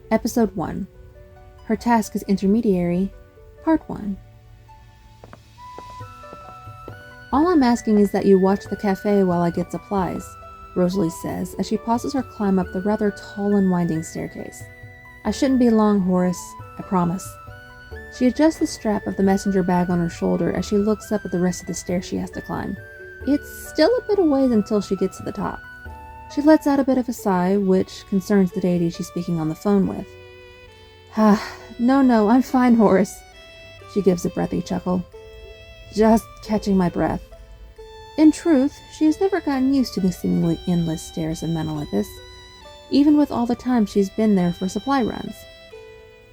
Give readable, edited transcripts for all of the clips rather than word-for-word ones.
Episode 1. Her task as Intermediary, Part 1. All I'm asking is that you watch the cafe while I get supplies, Rosalee says as she pauses her climb up the rather tall and winding staircase. I shouldn't be long, Horace, I promise. She adjusts the strap of the messenger bag on her shoulder as she looks up at the rest of the stairs she has to climb. It's still a bit of ways until she gets to the top. She lets out a bit of a sigh, which concerns the deity she's speaking on the phone with. No, I'm fine, Horace. She gives a breathy chuckle. Just catching my breath. In truth, she has never gotten used to the seemingly endless stairs of Mount Olympus, even with all the time she's been there for supply runs.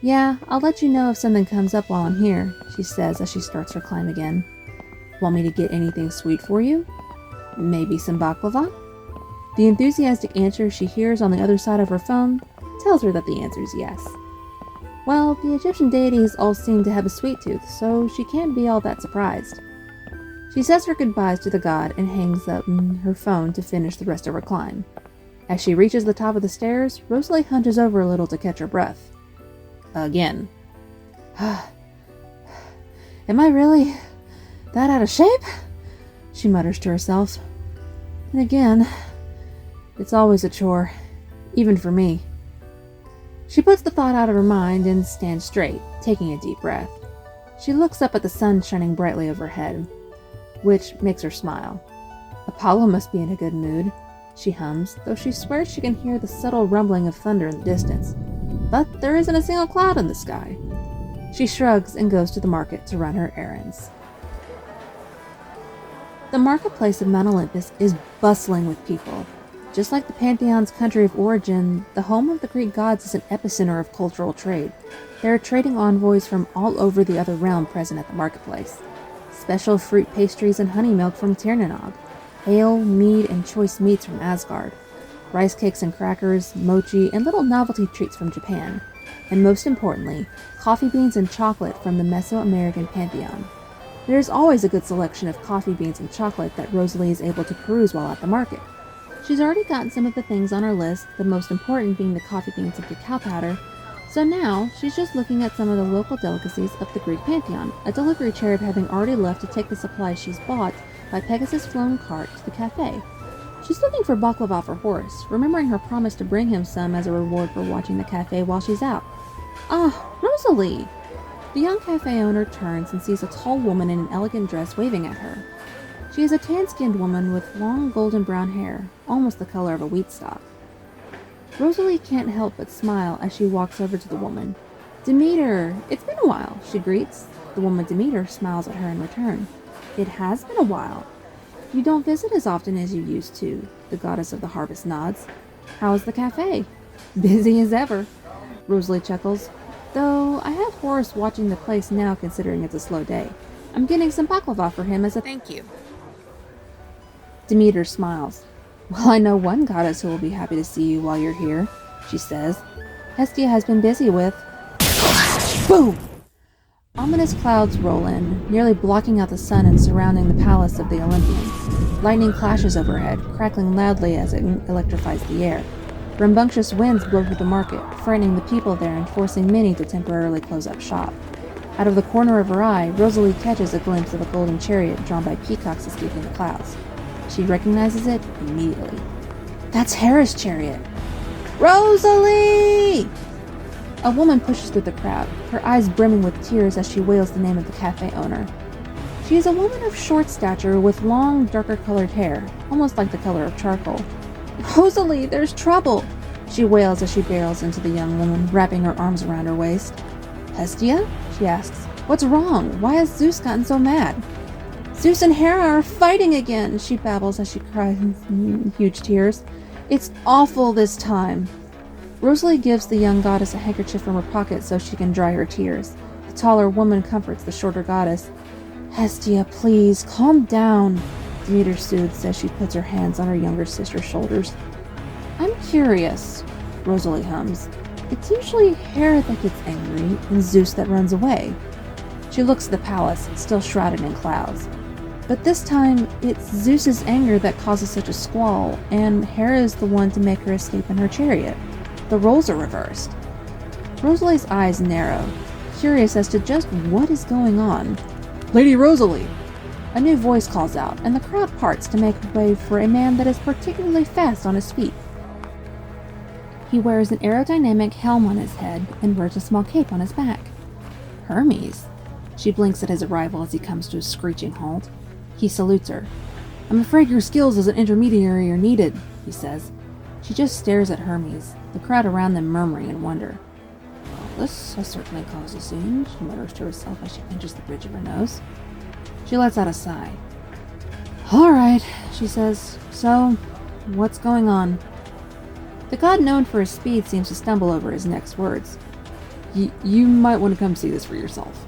Yeah, I'll let you know if something comes up while I'm here, she says as she starts her climb again. Want me to get anything sweet for you? Maybe some baklava? The enthusiastic answer she hears on the other side of her phone tells her that the answer is yes. Well, the Egyptian deities all seem to have a sweet tooth, so she can't be all that surprised. She says her goodbyes to the god and hangs up her phone to finish the rest of her climb. As she reaches the top of the stairs, Rosalee hunches over a little to catch her breath. Again. Am I really that out of shape? She mutters to herself. And again, it's always a chore, even for me. She puts the thought out of her mind and stands straight, taking a deep breath. She looks up at the sun shining brightly overhead, which makes her smile. Apollo must be in a good mood, she hums, though she swears she can hear the subtle rumbling of thunder in the distance. But there isn't a single cloud in the sky. She shrugs and goes to the market to run her errands. The marketplace of Mount Olympus is bustling with people. Just like the Pantheon's country of origin, the home of the Greek gods is an epicenter of cultural trade. There are trading envoys from all over the other realm present at the marketplace. Special fruit pastries and honey milk from Tirnanog, ale, mead, and choice meats from Asgard, rice cakes and crackers, mochi, and little novelty treats from Japan, and most importantly, coffee beans and chocolate from the Mesoamerican Pantheon. There is always a good selection of coffee beans and chocolate that Rosalee is able to peruse while at the market. She's already gotten some of the things on her list, the most important being the coffee beans and cacao powder, so now she's just looking at some of the local delicacies of the Greek Pantheon, a delivery cherub having already left to take the supplies she's bought by Pegasus-flown cart to the cafe. She's looking for baklava for Horace, remembering her promise to bring him some as a reward for watching the cafe while she's out. Rosalee! The young cafe owner turns and sees a tall woman in an elegant dress waving at her. She is a tan-skinned woman with long golden brown hair, almost the color of a wheat stalk. Rosalee can't help but smile as she walks over to the woman. Demeter, it's been a while, she greets. The woman Demeter smiles at her in return. It has been a while. You don't visit as often as you used to, the goddess of the harvest nods. How's the cafe? Busy as ever, Rosalee chuckles. Though I have Horace watching the place now considering it's a slow day. I'm getting some baklava for him as a thank you. Demeter smiles. Well, I know one goddess who will be happy to see you while you're here, she says. Hestia has been busy with... Boom! Ominous clouds roll in, nearly blocking out the sun and surrounding the palace of the Olympians. Lightning clashes overhead, crackling loudly as it electrifies the air. Rambunctious winds blow through the market, frightening the people there and forcing many to temporarily close up shop. Out of the corner of her eye, Rosalee catches a glimpse of a golden chariot drawn by peacocks escaping the clouds. She recognizes it immediately. That's Hera's chariot! Rosalee! A woman pushes through the crowd, her eyes brimming with tears as she wails the name of the cafe owner. She is a woman of short stature with long, darker-colored hair, almost like the color of charcoal. Rosalee, there's trouble! She wails as she barrels into the young woman, wrapping her arms around her waist. Hestia? She asks. What's wrong? Why has Zeus gotten so mad? Zeus and Hera are fighting again, she babbles as she cries in huge tears. It's awful this time. Rosalee gives the young goddess a handkerchief from her pocket so she can dry her tears. The taller woman comforts the shorter goddess. Hestia, please, calm down, Demeter soothes as she puts her hands on her younger sister's shoulders. I'm curious, Rosalee hums. It's usually Hera that gets angry and Zeus that runs away. She looks at the palace, still shrouded in clouds. But this time, it's Zeus's anger that causes such a squall, and Hera is the one to make her escape in her chariot. The roles are reversed. Rosalee's eyes narrow, curious as to just what is going on. "Lady Rosalee!" A new voice calls out, and the crowd parts to make way for a man that is particularly fast on his feet. He wears an aerodynamic helm on his head and wears a small cape on his back. Hermes. She blinks at his arrival as he comes to a screeching halt. He salutes her. "I'm afraid your skills as an intermediary are needed," he says. She just stares at Hermes, the crowd around them murmuring in wonder. "Well, this has certainly caused a scene," she mutters to herself as she pinches the bridge of her nose. She lets out a sigh. "All right," she says. "So, what's going on?" The god known for his speed seems to stumble over his next words. You might want to come see this for yourself."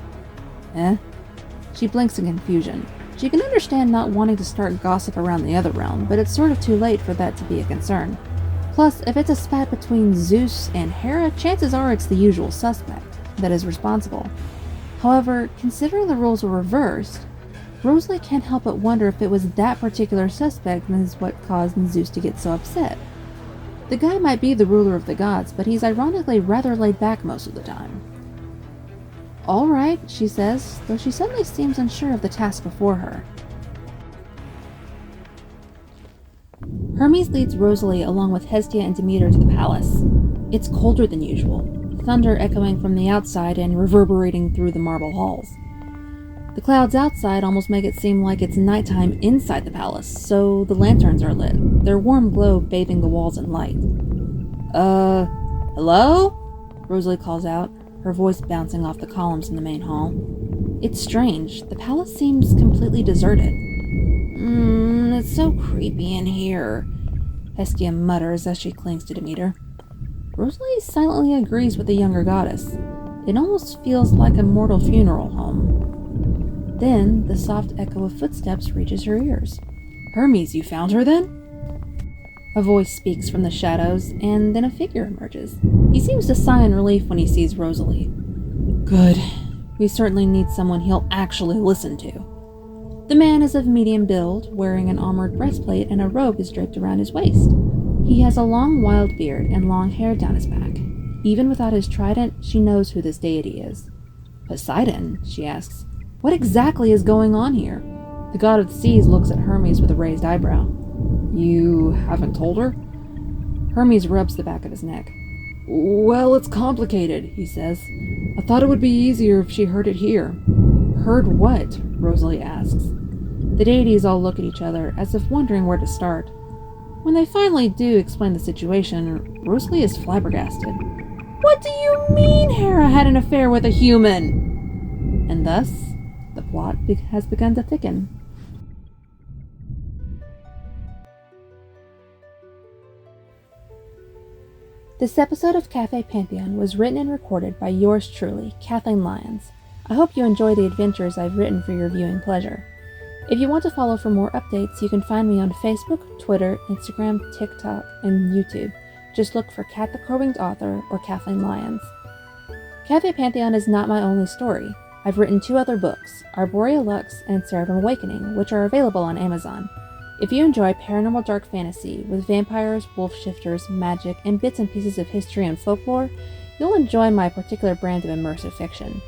"Eh?" She blinks in confusion. She can understand not wanting to start gossip around the other realm, but it's sort of too late for that to be a concern. Plus, if it's a spat between Zeus and Hera, chances are it's the usual suspect that is responsible. However, considering the roles were reversed, Rosalee can't help but wonder if it was that particular suspect that is what caused Zeus to get so upset. The guy might be the ruler of the gods, but he's ironically rather laid back most of the time. "All right," she says, though she suddenly seems unsure of the task before her. Hermes leads Rosalee along with Hestia and Demeter to the palace. It's colder than usual, thunder echoing from the outside and reverberating through the marble halls. The clouds outside almost make it seem like it's nighttime inside the palace, so the lanterns are lit, their warm glow bathing the walls in light. Hello?" Rosalee calls out, her voice bouncing off the columns in the main hall. It's strange, the palace seems completely deserted. It's so creepy in here," Hestia mutters as she clings to Demeter. Rosalee silently agrees with the younger goddess. It almost feels like a mortal funeral home. Then, the soft echo of footsteps reaches her ears. "Hermes, you found her then?" A voice speaks from the shadows, and then a figure emerges. He seems to sigh in relief when he sees Rosalee. "Good. We certainly need someone he'll actually listen to." The man is of medium build, wearing an armored breastplate, and a robe is draped around his waist. He has a long wild beard and long hair down his back. Even without his trident, she knows who this deity is. "Poseidon?" she asks. "What exactly is going on here?" The god of the seas looks at Hermes with a raised eyebrow. "You haven't told her?" Hermes rubs the back of his neck. "Well, it's complicated," he says. "I thought it would be easier if she heard it here." "Heard what?" Rosalee asks. The deities all look at each other, as if wondering where to start. When they finally do explain the situation, Rosalee is flabbergasted. "What do you mean Hera had an affair with a human?" And thus, the plot has begun to thicken. This episode of Café Pantheon was written and recorded by yours truly, Kathleen Lyons. I hope you enjoy the adventures I've written for your viewing pleasure. If you want to follow for more updates, you can find me on Facebook, Twitter, Instagram, TikTok, and YouTube. Just look for Kat the Crow-Winged Author or Kathleen Lyons. Café Pantheon is not my only story. I've written 2 other books, Arborea Lux and Seraphim Awakening, which are available on Amazon. If you enjoy paranormal dark fantasy with vampires, wolf shifters, magic, and bits and pieces of history and folklore, you'll enjoy my particular brand of immersive fiction.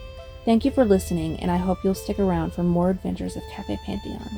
Thank you for listening, and I hope you'll stick around for more adventures of Café Pantheon.